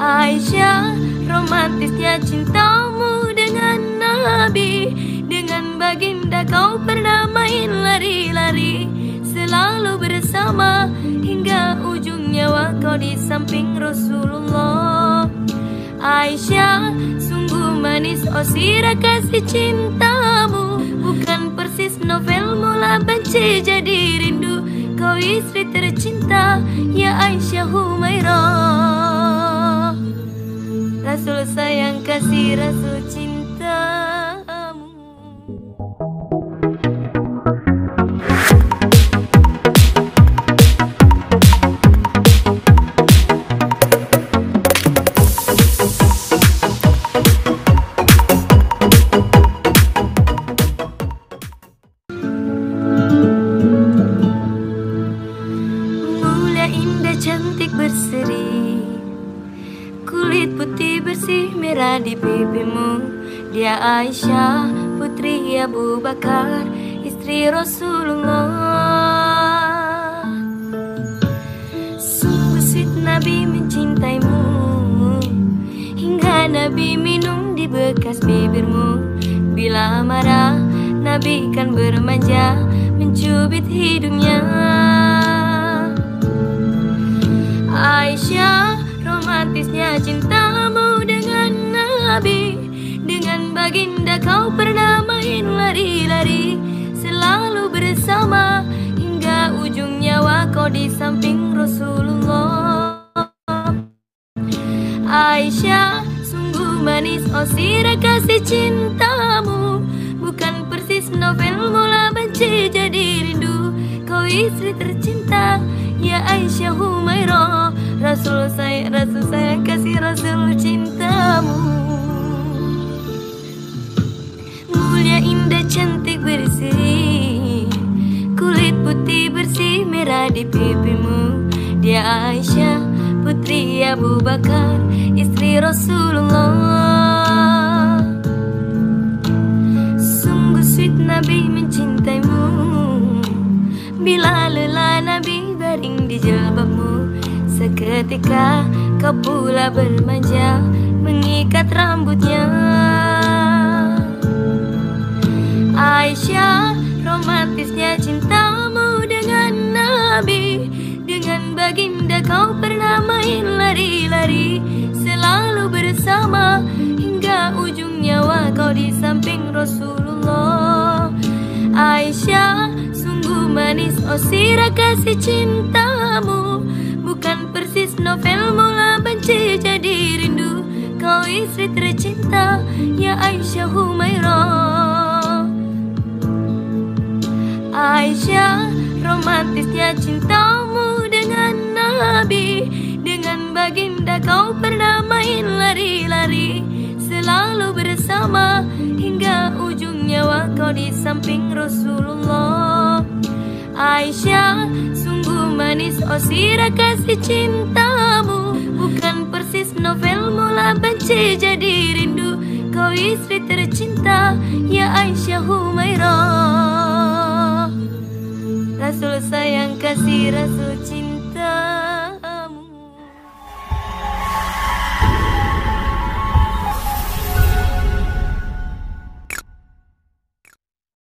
Aisyah, romantisnya cintamu dengan Nabi. Dengan baginda kau pernah main lari-lari, selalu bersama hingga ujung nyawa kau di samping Rasulullah. Aisyah, sungguh manis oh sirah kasih cintamu, bukan persis novel mula benci jadi rindu. Kau istri tercinta ya Aisyah Humairah. Rasul sayang kasih Rasul cintamu. Mulia indah cantik berseri, kulit putih bersih merah di pipimu. Dia Aisyah putri Abu Bakar, istri Rasulullah. Sungguh sweet Nabi mencintaimu, hingga Nabi minum di bekas bibirmu. Bila marah Nabi kan bermanja mencubit hidungnya. Aisyah, romantisnya cintamu dengan Nabi. Dengan baginda kau pernah main lari-lari, selalu bersama hingga ujung nyawa kau di samping Rasulullah. Aisyah, sungguh manis oh sirah kasih cintamu, bukan persis novel mula benci jadi rindu. Kau istri tercinta ya Aisyah Humairah. Rasul sayang kasih Rasul cintamu. Mulia indah cantik bersih, kulit putih bersih merah di pipimu. Dia Aisyah putri Abu Bakar, istri Rasulullah. Sungguh sweet Nabi mencintaimu, bila lelah Nabi baring di jilbabmu. Seketika kau pula bermanja mengikat rambutnya. Aisyah, romantisnya cintamu dengan Nabi. Dengan baginda kau pernah main lari-lari, selalu bersama hingga ujung nyawa kau di samping Rasulullah. Aisyah, sungguh manis oh sirah kasih cintamu, bukan persis novel mula benci jadi rindu. Kau istri tercinta ya Aisyah Humairah. Aisyah, romantisnya cintamu dengan Nabi. Dengan baginda kau pernah main lari-lari, selalu bersama hingga ujung nyawa kau di samping Rasulullah. Aisyah, sungguh manis oh sirah kasih cintamu, bukan persis novel mula benci jadi rindu. Kau istri tercinta ya Aisyah Humairah. Rasul sayang kasih Rasul cinta.